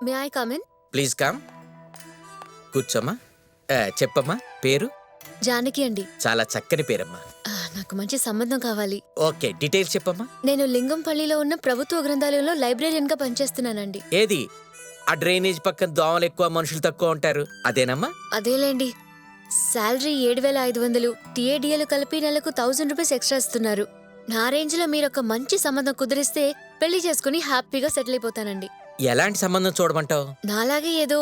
May I come in? Please come. కూర్చోమ్మా. చెప్పమ్మా, పేరు? జానకి అండి. చాలా చక్కని పేరమ్మా. నాకు మంచి సంబంధం కావాలి. ఓకే, డీటెయిల్స్ చెప్పమ్మా. నేను లింగంపల్లిలో ఉన్న ప్రభుత్వ గ్రంథాలయంలో లైబ్రేరియన్ గా పనిచేస్తున్నానండి. ఏది ఆ డ్రైనేజ్ పక్కన దోమలు ఎక్కువ మనుషులు తక్కువ ఉంటారు అదేనమ్మా? అదేలేండి. శాలరీ 7,500, టీఏడిఏలు కలిపి నెలకు 1000 రూపీస్ ఎక్స్ట్రా ఇస్తున్నారు. నా రేంజ్ లో మీరు ఒక మంచి సంబంధం కుదిరిస్తే పెళ్లి చేసుకుని హ్యాపీగా సెటిల్ అయిపోతానండి. ఎలాంటి సంబంధం చూడమంటావు? నాలాగే ఏదో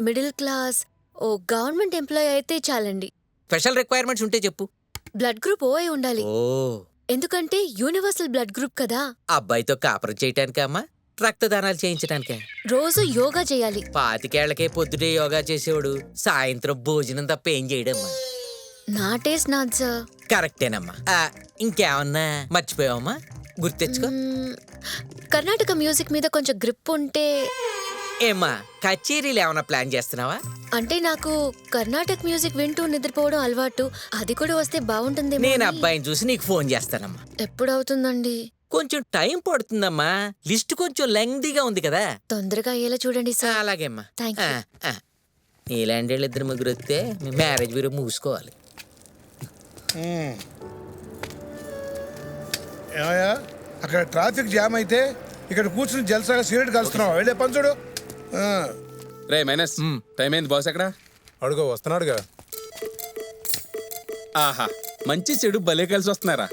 మిడిల్ క్లాస్ ఓ గవర్నమెంట్ ఎంప్లాయ్ అయితే చాలండి. స్పెషల్ రిక్వైర్మెంట్స్ ఉంటే చెప్పు. బ్లడ్ గ్రూప్ ఓ అయి ఉండాలి. ఓ, ఎందుకంటే యూనివర్సల్ బ్లడ్ గ్రూప్ కదా. అబ్బాయితో కాపురం చేయటానికా అమ్మా, రక్తదానాలు చేయించడానికే? రోజు యోగా చేయాలి. 25 ఏళ్లకే పొద్దుటే యోగా చేసేవాడు సాయంత్రం భోజనం తప్ప ఏం చేయడమ్మా? నా టేస్ట్ నాది సార్. కరెక్టేనమ్మా. ఇంకేమన్నా మర్చిపోయావమ్మా? గుర్తెచ్చుకో. కర్ణాటక మ్యూజిక్ మీద కొంచెం గ్రిప్ ఉంటే. ఏమ్మా, కచేరీలు ఏమన్నా ప్లాన్ చేస్తున్నావా? అంటే నాకు కర్ణాటక మ్యూజిక్ వింటూ నిద్రపోవడం అలవాటు. అది కూడా వస్తే బాగుంటుంది. నేను అబ్బాయిని చూసి నీకు ఫోన్ చేస్తానమ్మా. ఎప్పుడవుతుందండి? కొంచెం టైం పడుతుందమ్మా, లిస్ట్ కొంచెం లెంగ్దీగా ఉంది కదా. తొందరగా అయ్యేలా చూడండి సార్. అలాగేమ్మా. Thank you. నీలాంటి వాళ్ళు 2-3 వస్తే మీ మ్యారేజ్ బ్యూరో మూసుకోవాలి. ఏమయ్యా, అక్కడ ట్రాఫిక్ జామ్ అయితే ఇక్కడ కూర్చుని జల్సాగా సిగరెట్ కలుస్తున్నావు. వెళ్ళే పని చూడు. రే మైనస్, టైం అయింది బాస్ ఎక్కడ? అడుగు, వస్తున్నాడుగా. ఆహా, మంచి చెడు భలే కలిసి వస్తున్నారా?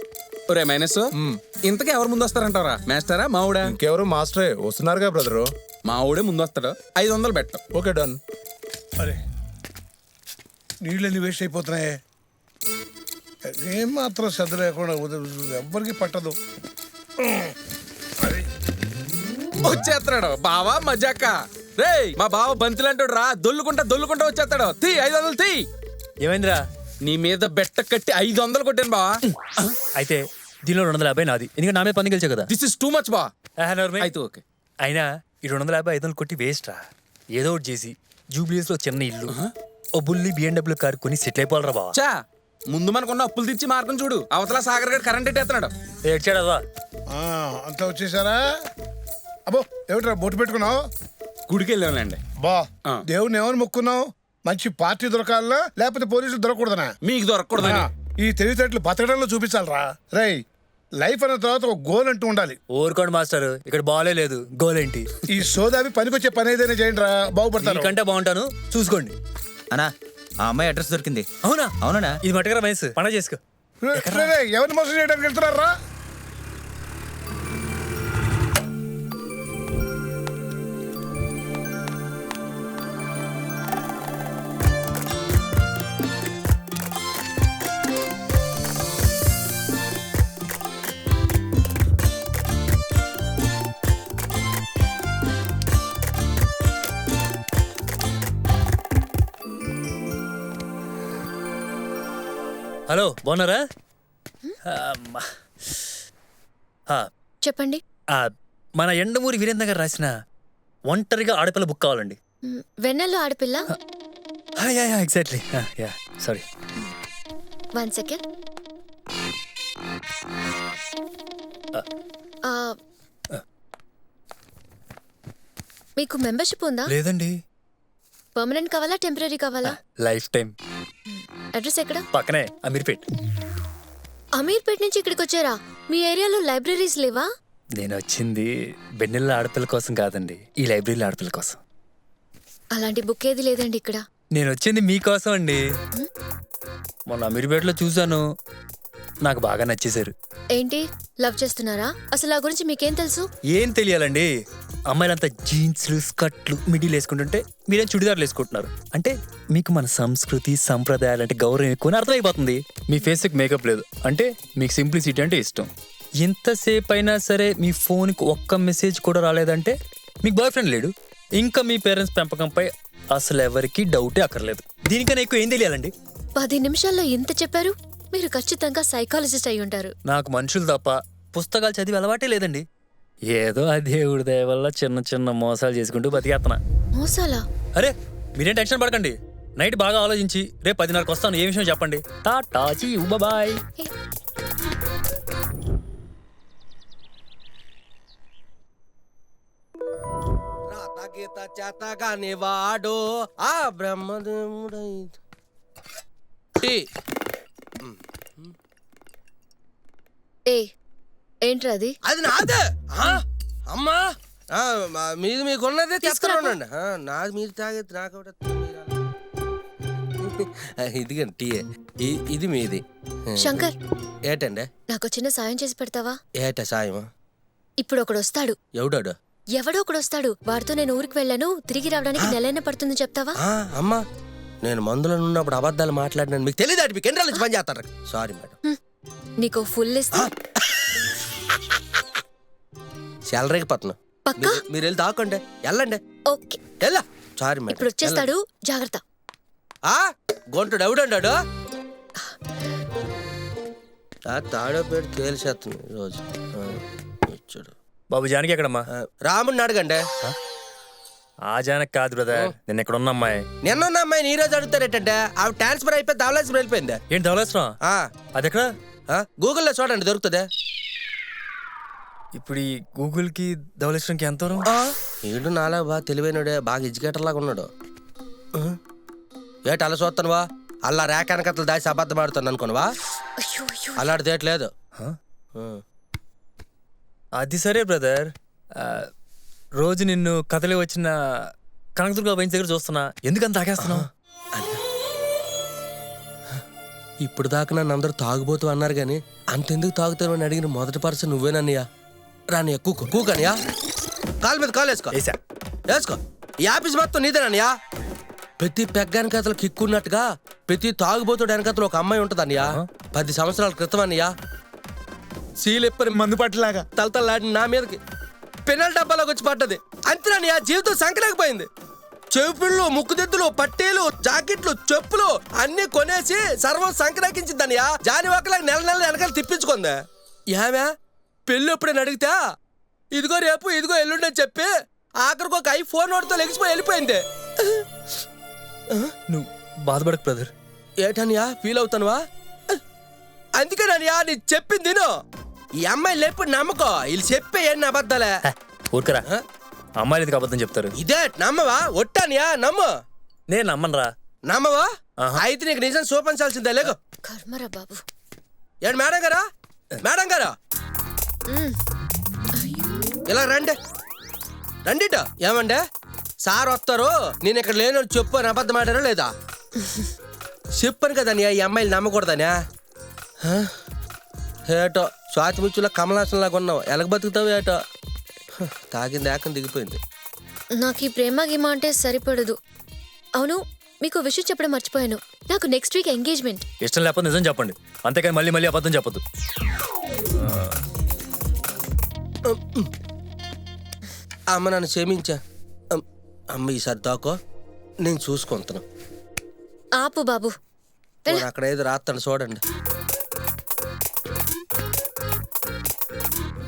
ఒరే మైనస్, ఇంతకీ ఎవరు ముందు వస్తారంటారా? మాస్టరా మావుడా? ఇంకెవరు మాస్టరే వస్తున్నారుగా బ్రదరు. మావుడే ముందు వస్తాడు. 500 బెట్ట. Okay done. అరే, నీళ్ళని వేస్ట్ అయిపోతున్నాయే. ఏం మాత్రం శ్రద్ధ లేకుండా ఎవ్వరికి పట్టదు. వచ్చేస్తాడు బావా మజాక. రే మా బావ బంతులంటాడు రా, దొల్లుకుంటా వచ్చేస్తాడు. తీ 500 తీ. ఏమైందిరా? నీ మీద బెట్ట కట్టి 500 కొట్టాను బావా. అయితే దీనిలో 250 నాది, ఎందుకంటే నా మీద పని గెలిచా కదా. దిస్ ఇస్ టూ మచ్ బా. అయితే ఓకే. అయినా ఈ 250 500 కొట్టి వేస్ట్ రా. ఏదో ఒకటి చేసి జూబ్లీస్ లో చిన్న ఇల్లు, ఓ బుల్లి BMW కారు కొని సెటిల్ అయిపోవాలరా బావా. చా, ముందు మనకున్న అప్పులు తెచ్చి మార్గం చూడు. అవతల సాగర్ గడ్ కరెంట్ ఎట్టేస్తున్నాడు. ఏడ్చాడదా? అంతా వచ్చేసారా? అబ్బో, ఏమిట్రా బొట్టు పెట్టుకున్నావు? గుడికి వెళ్ళానండి. బా, దేవుని ఏమని మొక్కున్నావు? మంచి పార్టీ దొరకాలనా లేకపోతే పోలీసులు దొరకకూడదనా? మీకు దొరకకూడదని. ఈ తెలివితేటలు బతకడంలో చూపించాలరా. రై, లైఫ్ అన్న తర్వాత ఒక గోల్ అంటూ ఉండాలి. ఊరుకోండి మాస్టర్, ఇక్కడ బాలే లేదు. గోల్ ఏంటి? ఈ సోదావి పనికొచ్చే పని ఏదైనా చేయండి రా, బాగుపడతాను. కంటే బాగుంటాను, చూసుకోండి. అన్నా, ఆ అమ్మాయి అడ్రస్ దొరికింది. అవునా? అవునా? ఇది మటకరా మైన్స్, పండగ చేసుకో. ఎవరిని మోసం చేయడానికి వెళ్తున్నారా? హలో, బాగున్నారా? చెప్పండి. మన ఎండమూరి వీరేంద్ర గారు రాసిన ఒంటరిగా ఆడపిల్ల బుక్ కావాలండి. వెన్నెల్లో ఆడపిల్ల. ఎగ్జాక్ట్లీ. Sorry, 1 second. మీకు మెంబర్షిప్ ఉందా? లేదండి. పర్మనెంట్ కావాలా, టెంపరీ కావాలా? Life time. అడ్రస్ ఎక్కడ? పక్కనే, అమీర్పేట్. అమీర్పేట్ నుంచి ఇక్కడికి వచ్చారా? మీ ఏరియాలో లైబ్రరీస్ లేవా? నేను వచ్చింది బెన్నెల్ల ఆడపిల్ల కోసం కాదండి, ఈ లైబ్రరీలో ఆడపిల్ల కోసం. అలాంటి బుక్ ఏది లేదండి ఇక్కడ. నేను వచ్చింది మీకోసం అండి. మొన్న అమీర్పేటలో చూశాను, నాకు బాగా నచ్చేశారు. ఏంటి, లవ్ చేస్తున్నారా? అసలు ఆ గురించి మీకేం తెలుసు? ఏం తెలియాలండి, అమ్మాయిలంతా జీన్స్లు స్కర్ట్లు మిడిల్ వేసుకుంటుంటే మీరేం చుడిదార్లు వేసుకుంటున్నారు. అంటే మీకు మన సంస్కృతి సంప్రదాయాలు అంటే గౌరవం ఎక్కువ అర్థమైపోతుంది. మీ ఫేస్కి మేకప్ లేదు అంటే మీకు సింప్లిసిటీ అంటే ఇష్టం. ఎంతసేపు అయినా సరే మీ ఫోన్కి ఒక్క మెసేజ్ కూడా రాలేదంటే మీకు బాయ్ ఫ్రెండ్ లేడు. ఇంకా మీ పేరెంట్స్ పెంపకంపై అసలు ఎవరికి డౌటే అక్కర్లేదు. దీనికన్నా ఎక్కువ ఏం తెలియాలండి? 10 నిమిషాల్లో ఎంత చెప్పారు? మీరు ఖచ్చితంగా సైకాలజిస్ట్ అయి ఉంటారు. నాకు మనుషులు తప్ప పుస్తకాలు చదివి అలవాటే లేదండి. ఏదో ఆ దేవుడి దయ వల్ల చిన్న చిన్న మోసాలు చేసుకుంటూ బతికేస్తున్నా. మోసాలా? అరే మీరేం టెన్షన్ పడకండి, నైట్ బాగా ఆలోచించి రేపు 10:30కి వస్తాను. ఏ విషయం చెప్పండి. Tata, see you, bye. గీత చేతగాని వాడు ఆ బ్రహ్మదేవుడై టీ. ఏ ఏంట్రా అది? అది నాదే. అమ్మా మీది మీకున్నదే తీసుకురానండి. నాది మీరు తాగేది నాకు ఇదిగండి టీ. ఇది మీది. శంకర్, ఏటండి? నాకు చిన్న సాయం చేసి పెడతావా? ఏట సాయం? ఇప్పుడు ఒకడు వస్తాడు. ఎవడాడు? ఎవడో ఒకడు వస్తాడు. వాడితో నేను ఊరికి వెళ్ళాను, తిరిగి రావడానికి నెలైనా పడుతుంది, చెప్తావా? అమ్మా నేను మందులో ఉన్నప్పుడు అబద్ధాలు మాట్లాడినాను మీకు తెలియదు. మీకు ఎన్ని రోజులు పని చేస్తారు. Sorry madam. నీకు ఫుల్ ఇస్తా. శాలరీకి పత్నం. పక్కా? మీరు వెళ్ళి తాకండి. వెళ్ళండి. ఓకే. వెళ్ళా. Sorry madam. ఇప్పుడు వచ్చేస్తాడు, జాగ్రత్త. గొంటుడు ఎవడండాడు? తాడో పేరు తేల్చేస్తుంది రోజు. వచ్చాడు. బాబు జానకి ఎక్కడమ్మా? రాముడిని అడగండి. ఆ జానకి కాదు బ్రదర్, నిన్న ఎక్కడ ఉన్న అమ్మాయి. నిన్న అమ్మాయిని ఈ రోజు అడుగుతారేటంటే ఆవిడ ట్రాన్స్ఫర్ అయిపోయి ధవళేశ్వరం వెళ్ళిపోయింది. ఏంటి ధవళేశ్వరం? అది ఎక్కడ? గూగుల్లో చూడండి దొరుకుతుంది. ఇప్పుడు ఈ గూగుల్ కి ధవళేశ్వరంకి ఎంత దూరం? వీడు నాలా బాగా తెలివైనడే, బాగా ఎడ్యుకేటర్ లాగా ఉన్నాడు. ఏట అలా చూస్తానువా? అలా రేఖానకతలు దాచి అబద్ధం ఆడుతాను అనుకోనువా? అలాంటి తేట్లేదు. అది సరే బ్రదర్, రోజు నిన్ను కథలే వచ్చిన కనకదుర్గ వైన్స్ దగ్గర చూస్తున్నా, ఎందుకంత తాగేస్తున్నావు? ఇప్పుడు దాకా నన్ను అందరూ తాగుబోతూ అన్నారు గాని అంతెందుకు తాగుతారు అని అడిగిన మొదటి పర్సన్ నువ్వేనన్నయ్యా. రానయ్య కూకనియా. కాలు మీద కాలు వేసుకో. వేసుకో. ఈ ఆఫీస్ మొత్తం నీదేనయ్యా. ప్రతి పెగ్గాని కథలు కిక్కున్నట్టుగా ప్రతి తాగుబోతుడు వెనకతలు ఒక అమ్మాయి ఉంటదన్నయ్యా. 10 సంవత్సరాల క్రితం అన్నయ్యా. సీలెప్పని మందు పట్టలాగా తలతల్లాడిన నా మీదకి పెనల్ డబ్బాలోకి వచ్చి పడ్డది. అంతేనయ్యా, జీవితం సంకలేకపోయింది. చెవుపిళ్ళు, ముక్కుదిద్దులు, పట్టీలు, జాకెట్లు, చెప్పులు అన్ని కొనేసి సర్వం సంక్రాకించిందన్నయ్యా. జాని ఒక్కలాగా నెల వెనకాల తిప్పించుకుంది. ఏమే పెళ్ళి ఎప్పుడైనా అడిగితే ఇదిగో రేపు ఇదిగో ఎల్లుండి అని చెప్పి ఆఖరికి ఒక ఐఫోన్ నోట్తో లెగిసిపోయి వెళ్ళిపోయింది. నువ్వు బాధపడకు బ్రదర్. ఏటనియా ఫీల్ అవుతానువా? అందుకేననియా నీ చెప్పింది ఈ అమ్మాయిలు ఎప్పుడు నమ్మకో. వీళ్ళు చెప్పే ఎన్ని అబద్ధాలే. ఊరుకరా, అమ్మాయిలు ఎందుకు అబద్ధం చెప్తారు? ఇదే నమ్మవా? ఒట్టానియా నమ్ము. నేను నమ్మనరా. నమ్మవా? అయితే నీకు నిజం చూపించాల్సిందే. లేకు. కర్మరా బాబు. ఏడు మేడం గారా? మేడం గారా ఇలా రండి. రండిట. ఏమండే సార్ వస్తారు, నేను ఇక్కడ లేను చెప్పు అని అబద్ధం ఆడారా లేదా? చెప్పాను కదనియా ఈ అమ్మాయిలు నమ్మకూడదనా. ఏటో స్వాతిముచ్చులా కమలాసంలాగా ఉన్నావు. ఎలాగ బతుకుతావు ఏటో. తాగింది ఏకం దిగిపోయింది. నాకు ఈ ప్రేమ గీమ అంటే సరిపడదు. అవును, మీకు విషయం చెప్పడం మర్చిపోయాను. నాకు నెక్స్ట్ వీక్ ఎంగేజ్మెంట్. ఇష్టం లేకపోతే నిజం చెప్పండి, అంతేకాని మళ్ళీ మళ్ళీ అబద్ధం చెప్పొద్దు. అమ్మ నన్ను క్షమించా. అమ్మ ఈసారి తాకో, నేను చూసుకుంటాను. ఆపు బాబు. అక్కడ ఏదో రాస్తాను చూడండి.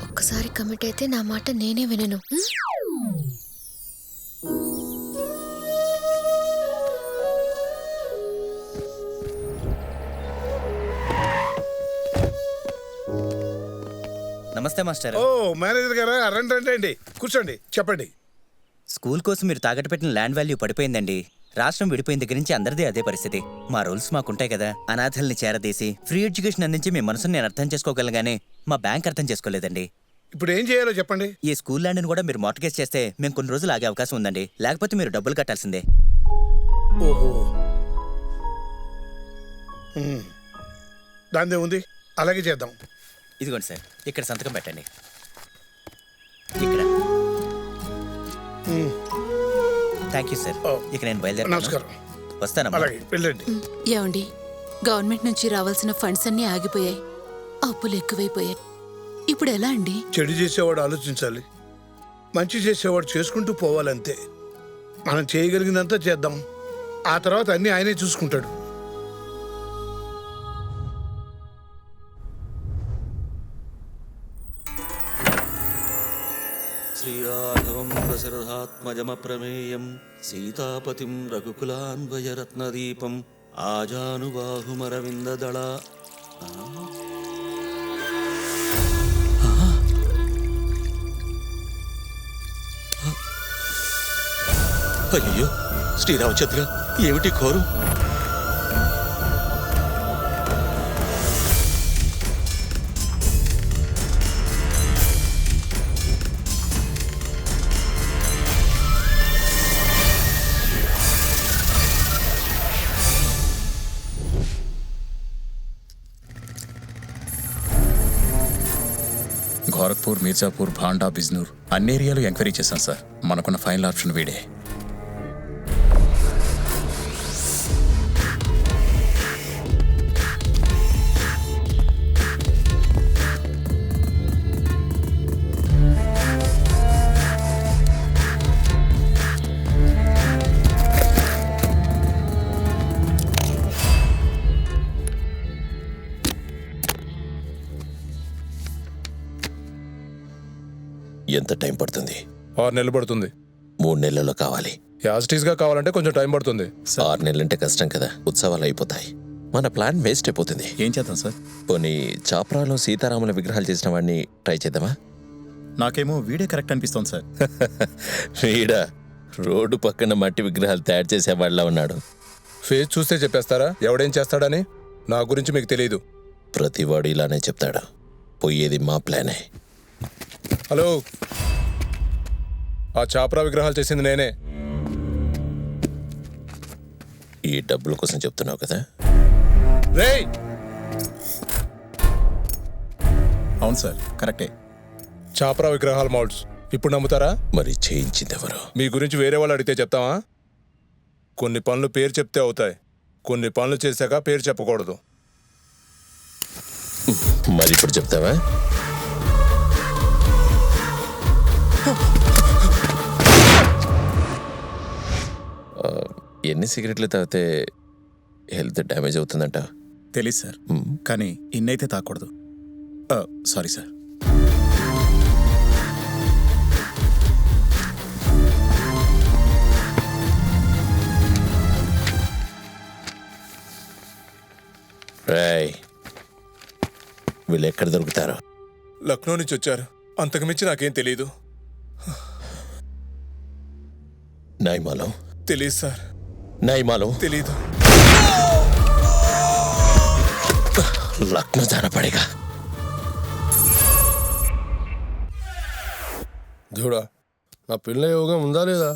ఒక్కసారి కమిట్ అయితే నా మాట నేనే వినను. నమస్తే మాస్టర్. ఓ మేనేజర్ గారా, రండి కూర్చోండి. చెప్పండి. స్కూల్ కోసం మీరు తాకట్టు పెట్టిన ల్యాండ్ వాల్యూ పడిపోయిందండి. రాష్ట్రం విడిపోయిన దగ్గర నుంచి అందరిదే అదే పరిస్థితి. మా రూల్స్ మాకుంటాయి కదా. అనాథల్ని చేరదీసి ఫ్రీ ఎడ్యుకేషన్ అందించి మీ మనసుని నేను అర్థం చేసుకోగలను గానీ మా బ్యాంక్ అర్థం చేసుకోలేదండి. ఇప్పుడు ఏం చేయాలో చెప్పండి. ఈ స్కూల్ ల్యాండ్ని కూడా మీరు మార్ట్గేజ్ చేస్తే మేము కొన్ని రోజులు ఆగే అవకాశం ఉందండి. లేకపోతే మీరు డబ్బులు కట్టాల్సిందే. ఓహో, దాందే ఉంది. అలాగే చేద్దాం. ఇదిగోండి సార్, ఇక్కడ సంతకం పెట్టండి. ఇక్కడ. Thank you sir. ఇక నేను బయలుదేరి. నమస్కారం. వస్తానమ్మా. అలాగే వెళ్ళండి. ఏమండి, గవర్నమెంట్ నుంచి రావాల్సిన ఫండ్స్ అన్నీ ఆగిపోయాయి. అప్పులు ఎక్కువైపోయాయి. ఇప్పుడు ఎలా అండి? చెడు చేసేవాడు ఆలోచించాలి, మంచి చేసేవాడు చేసుకుంటూ పోవాలంతే. మనం చేయగలిగిందంతా చేద్దాం. ఆ తర్వాత అన్ని ఆయనే చూసుకుంటాడు. శ్రీరాఘవం దశరథాత్మజమప్రమేయం సీతాపతిం రఘుకులాన్వయరత్నదీపం ఆజానుబాహుమరవిందదళా. అయ్యో శ్రీరామచంద్ర, ఏమిటి ఘోరం? గోరఖ్పూర్, మీర్జాపూర్, భాండా, బిజ్నూర్ అన్ని ఏరియాలు ఎంక్వైరీ చేశాం సార్. మనకున్న ఫైనల్ ఆప్షన్ వీడే. ఎంత టైం పడుతుంది? 6 నెలలు పడుతుంది. 3 నెలల్లో కావాలి. యాజిటీస్గా కావాలంటే కొంచెం టైం పడుతుంది. 6 నెలలంటే కష్టం కదా, ఉత్సవాలు అయిపోతాయి. మన ప్లాన్ వేస్ట్ అయిపోతుంది. ఏం చేద్దాం సార్? పోనీ చాప్రాలో సీతారాముల విగ్రహాలు చేసిన వాడిని ట్రై చేద్దామా? నాకేమో వీడే కరెక్ట్ అనిపిస్తోంది సార్. వీడా రోడ్డు పక్కన మట్టి విగ్రహాలు తయారు చేసేవాళ్ళ ఉన్నాడు. ఫేస్ చూస్తే చెప్పేస్తారా ఎవడేం చేస్తాడని? నా గురించి మీకు తెలియదు. ప్రతివాడు ఇలానే చెప్తాడు. పోయేది మా ప్లానే. హలో, ఆ చాప్రా విగ్రహాలు చేసింది నేనే. ఈ డబ్బుల కోసం చెప్తున్నావు కదా? రేయ్, అవును సార్, కరెక్టే. చాప్రా విగ్రహాల మౌల్డ్స్ ఇప్పుడు నమ్ముతారా? మరి చేయించింది ఎవరు? మీ గురించి వేరే వాళ్ళు అడిగితే చెప్తావా? కొన్ని పనులు పేరు చెప్తే అవుతాయి, కొన్ని పనులు చేశాక పేరు చెప్పకూడదు. మరి ఇప్పుడు చెప్తావా? ఎన్ని సిగరెట్లు తాగితే హెల్త్ డ్యామేజ్ అవుతుందంట? తెలీదు సార్, కానీ ఇన్నైతే తాకూడదు. Sorry sir. రాయ్, వీళ్ళు ఎక్కడ దొరుకుతారు? లక్నో నుంచి వచ్చారు, అంతకుమించి నాకేం తెలీదు. నైమాలో? తెలీదు సార్. నైమాలో తెలీదు. లక్నో జానా పడేగా. దేవుడా, నా పిల్ల యోగం ఉందా లేదా?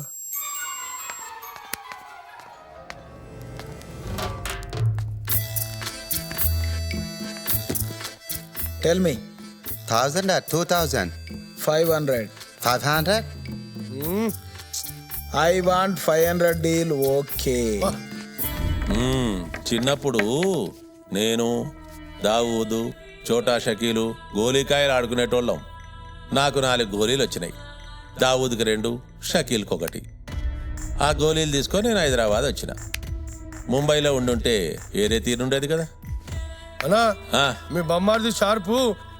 Tell me. 1,000 or 2,000? 500. 500? I want 500 deal, okay. చిన్నప్పుడు నేను, దావూదు, చోటా షకీలు గోలీకాయలు ఆడుకునేటోళ్ళం. నాకు 4 గోళీలు వచ్చినాయి. దావూద్కి 2, షకీల్కి 1. ఆ గోళీలు తీసుకొని నేను హైదరాబాద్ వచ్చిన. ముంబైలో ఉండుంటే ఏరే తీరుండేది కదా. అన్నా, ఆ, మీ బొమ్మారిది షార్పు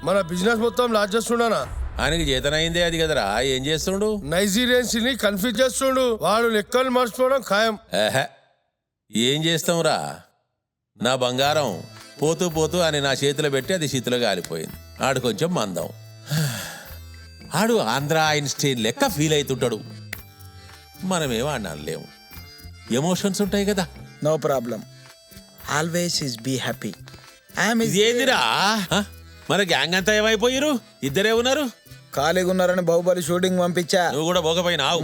మన బిజినెస్ మొత్తం లాజ్ చేస్తుండనా? ఆయనకి చేతనైందే అది కదరా. ఏం చేస్తుండు? నైజీరియన్స్ ని కన్ఫ్యూజ్ చేస్తుండు. వాడు లెక్కలు మర్చిపోవడం ఖాయం. ఏహే, ఏం చేస్తాంరా? నా బంగారం పోతూ పోతూ అని నా చేతిలో పెట్టి అది చేతిలో కాలిపోయింది. ఆడు కొంచెం మందం. ఆడు ఆంధ్ర ఐన్స్టీన్ లెక్క ఫీల్ అవుతుంటాడు. మనమేమో అనలేము. ఎమోషన్స్ ఉంటాయి కదా. No problem. Always is be happy. I am his... ఏందిరా మన గ్యాంగ్ అంతా ఏమైపోయారు? ఇద్దరే ఉన్నారు. ఖాళీగా ఉన్నారని బాహుబలి షూటింగ్ పంపించా. నువ్వు కూడా పోకపోయినావు.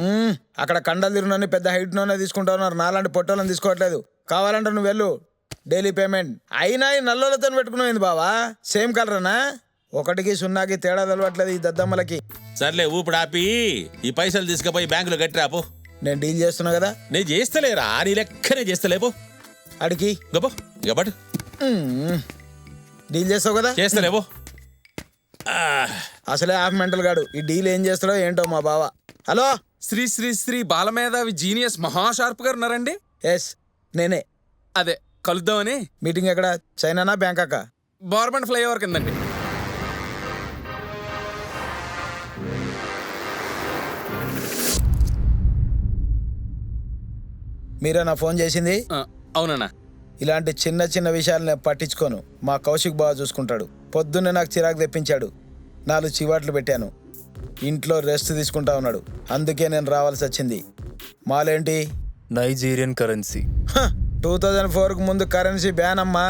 అక్కడ కండలు తిరునని పెద్ద హైట్ నోనే తీసుకుంటా ఉన్నారు. నాలాంటి పొట్టోళ్ళని తీసుకోవట్లేదు. కావాలంటే నువ్వు వెళ్ళు, డైలీ పేమెంట్. అయినా ఈ నల్లోలతో పెట్టుకున్నావు బావా? సేమ్ కలరనా? 1కి 0కి తేడా తెలవట్లేదు ఈ దద్దమ్మలకి. సర్లే, ఊపిడి ఆపి ఈ పైసలు తీసుకుపోయి బ్యాంకులో కట్టిరాపో. నేను డీల్ చేస్తున్నా కదా. నేను చేస్తలేరా? నీ లెక్కనే చేస్తలేపో. అడికి గపో గపటు. డీల్ చేస్తావు కదా. చేస్తలేపో. అసలే హాఫ్ మెంటల్ గాడు. ఈ డీల్ ఏం చేస్తాడో ఏంటో మా బావ. హలో, శ్రీ శ్రీ శ్రీ బాలమేధావి జీనియస్ మహాషార్ప్ గారు ఉన్నారండి? ఎస్, నేనే. అదే కలుద్దామని. మీటింగ్ ఎక్కడ? చైనానా బ్యాంకాకా? గవర్నమెంట్ ఫ్లైఓవర్ కిందండి. మీరేనా ఫోన్ చేసింది? అవునన్నా. ఇలాంటి చిన్న చిన్న విషయాలు నేను పట్టించుకోను. మా కౌశిక్ బాగా చూసుకుంటాడు. పొద్దున్నే నాకు చిరాకు తెప్పించాడు. 4 చివాట్లు పెట్టాను. ఇంట్లో రెస్ట్ తీసుకుంటా ఉన్నాడు. అందుకే నేను రావాల్సి వచ్చింది. మాలేంటి? Nigerian currency. 2004కు ముందు కరెన్సీ బ్యాన్ అమ్మా.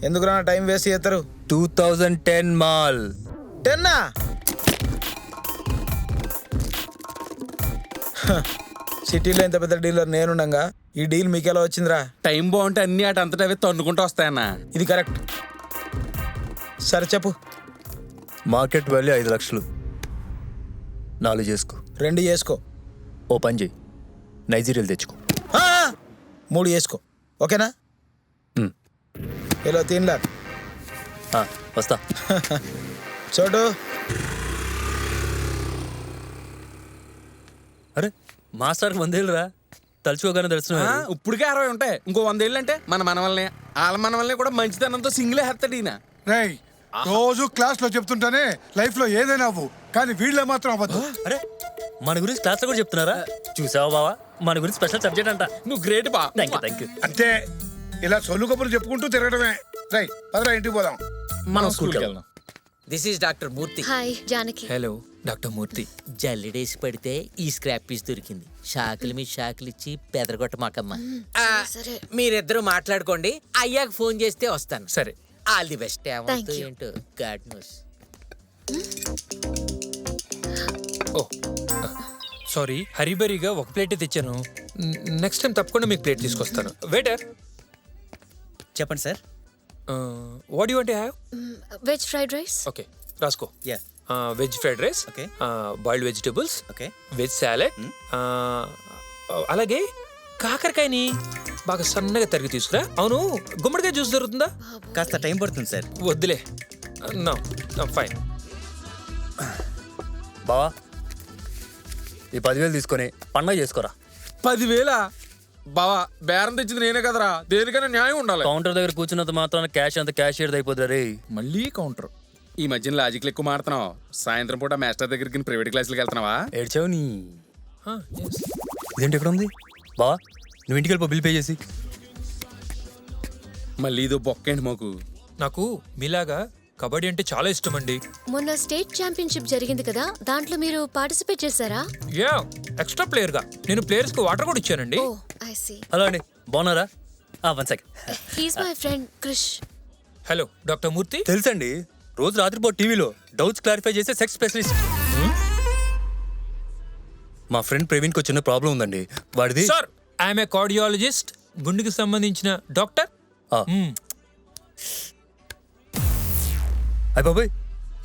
ఎందుకు టైం వేస్ట్ చేస్తారు? 2010 మాల్. 10 సిటీలో ఇంత పెద్ద డీలర్ నేనుండగా ఈ డీల్ మీకు ఎలా వచ్చిందిరా? టైం బాగుంటే అన్ని అటు అంతటా అవి తన్నుకుంటూ వస్తాయన్న. ఇది కరెక్ట్. సరే చెప్పు. మార్కెట్ వాల్యూ 5 లక్షలు. 4 చేసుకో. 2 చేసుకో. ఓ పని చేయి, నైజీరియాలు తెచ్చుకో. 3 చేసుకో. ఓకేనా? ఇలా 3 లాక్. వస్తా. చోటు. అరే మాస్టర్కి 100 ఏళ్ళురా, తలుచుకోగానే తెలుసు. ఇప్పటికే 60 ఉంటాయి. ఇంకో 100 ఏళ్ళు అంటే మన వల్లనే వాళ్ళ మన వల్లనే కూడా మంచితనంతో సింగిలే హెత్తాడు ఈయన. రేయ్, రోజు క్లాస్ లో చెప్తుంటానే లైఫ్ లో ఏదైనా అవ్వు, కానీ వీళ్ళే మాత్రం అవ్వదు. అరే మన గురించి క్లాస్ లో కూడా చెప్తున్నారా? చూసావా బావా, మన గురించి స్పెషల్ సబ్జెక్ట్ అంట. నువ్వు గ్రేట్ బా. Thank you. అంతే, ఇలా సొల్లు కబుర్లు చెప్పుకుంటూ తిరగడమే. రై పదరా, ఇంటికి పోదాం. మనం స్కూల్కి వెళ్దాం. This is doctor Murthy. Hi Janaki. Hello doctor Murthy. జల్లిడేసి పడితే ఈ స్క్రాప్ పీస్ దొరికింది. షాకులు మీ షాకులు ఇచ్చి బెదరగొట్ట మాకమ్మ. సరే. మీరిద్దరూ మాట్లాడుకోండి, అయ్యాక ఫోన్ చేస్తే వస్తాను. సరే. All the best. Thank you. ఏంటో గాడ్ న్యూస్. ఓ సారీ, హరిబరిగా ఒక ప్లేటే తెచ్చాను. నెక్స్ట్ టైం తప్పకుండా మీకు ప్లేట్ తీసుకొస్తాను. వెయిటర్. చెప్పండి sir. What you want to have? Veg fried rice. Okay రాసుకో. Yeah. Veg fried rice, Okay. Boiled vegetables, okay. Veg salad, అలాగే కాకరకాయని బాగా సన్నగా తరిగి తీసుకురా. అవును, గుమ్మడికాయ జ్యూస్ దొరుకుతుందా? కాస్త టైం పడుతుంది సార్. వద్దులే. No fine. బావా ఈ 10,000 తీసుకొని పండగ చేసుకోరా. 10,000 బావా, బేరం తెచ్చింది నేనే కదరా, దేనికైనా న్యాయం ఉండాలి. కౌంటర్ దగ్గర కూర్చున్నంత మాత్రాన క్యాష్ అంత క్యాషియర్ అయిపోద్ది రే. మళ్ళీ కౌంటర్. ఈ మధ్యన లాజిక్లు ఎక్కువ మాడుతున్నావు. సాయంత్రం పూట మాస్టర్ దగ్గరికి ప్రైవేట్ క్లాసులకు వెళ్తున్నావా? ఏడ్చావు నీ. ఇదేంటి ఎక్కడ ఉంది బావా? నువ్వు ఇంటికి వెళ్ళిపో, బిల్ పే చేసి. మళ్ళీ ఇదో బొక్కేంటి మాకు. నాకు మీలాగా కబడ్డీ అంటే చాలా ఇష్టం అండి. మొన్న స్టేట్ ఛాంపియన్షిప్ జరిగింది కదా, దాంట్లో మీరు పార్టిసిపేట్ చేశారా? యా, ఎక్స్ట్రా ప్లేయర్ గా నేను ప్లేయర్స్ కు వాటర్ కూడా ఇచ్చానండి. ఓ ఐ సీ. హలో అండి, బాగున్నారా? 1 second. He's my friend Krish. Hello doctor Murthy. తెలుసండి, రోజు రాత్రిపూట టీవీలో డౌట్స్ క్లారిఫై చేసే సెక్స్ స్పెషలిస్ట్. మా ఫ్రెండ్ ప్రవీణ్కి చిన్న ప్రాబ్లం ఉందండి. వాడిది. సార్, ఐఎమ్ ఏ కార్డియాలజిస్ట్, గుండెకి సంబంధించిన డాక్టర్. అయ్య బాబాయ్,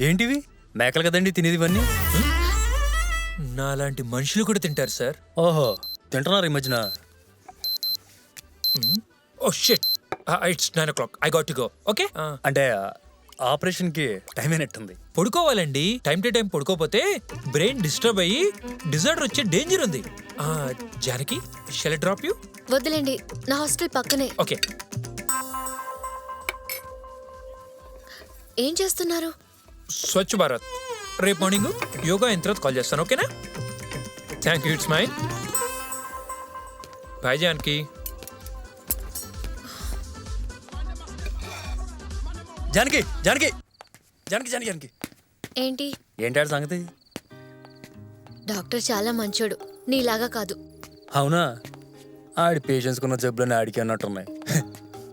ఏంటివి మేకలు కదండి తినేది ఇవన్నీ? నాలాంటి మనుషులు కూడా తింటారు సార్. ఓహో, తింటున్నారు ఈ మధ్యన. Oh shit, it's 9 o'clock. I got to go. Okay. అంటే ఆపరేషన్కి టైం అయినట్టుంది. పడుకోవాలండి. టైం టు టైం పడుకోపోతే బ్రెయిన్ డిస్టర్బ్ అయ్యి డిజార్డర్ వచ్చే డేంజర్ ఉంది. Janaki, shall I drop you? వద్దులేండి, నా హాస్టల్ పక్కనే. ఓకే. ఏం చేస్తున్నారు? స్వచ్ఛ భారత్. రేపు మార్నింగ్ యోగా అయిన తర్వాత కాల్ చేస్తాను, ఓకేనా? Thank you, it's mine. Bye Janaki. Janaki Janaki Janaki Janaki Janaki ఏంటి? ఏంటాడు సంగతి? డాక్టర్ చాలా మంచోడు, నీలాగా కాదు. అవునా? ఆడి పేషెంట్స్ కున్న జబ్బులని ఆడికి అన్నట్టున్నాయి.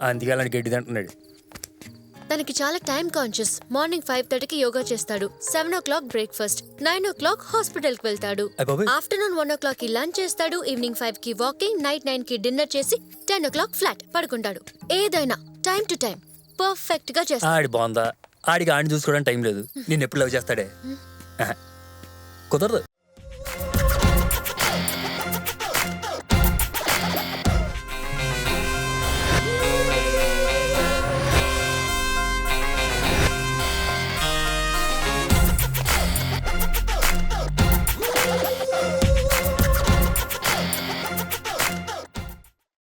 అందుకే అలాంటి గడ్డి తింటున్నాడు. తనకి చాలా టైం కాన్షియస్. మార్నింగ్ 5:30కి యోగా చేస్తాడు, 7 o'clock బ్రేక్ఫాస్ట్, 9 o'clock హాస్పిటల్ కి వెళ్తాడు, ఆఫ్టర్నూన్ 1 o'clock కి లంచ్ చేస్తాడు, ఈవినింగ్ 5కి వాకింగ్, నైట్ 9కి డిన్నర్ చేసి 10 o'clock ఫ్లాట్ పడుకుంటాడు. ఏదైనా టైం టు టైం పర్ఫెక్ట్ గా చేస్తాడు. ఆడి బాగుందా? ఆడికి ఆడిని చూసుకోవడానికి టైం లేదు. నేను ఎప్పుడు లవ్ చేస్తాడే? కుదరదు.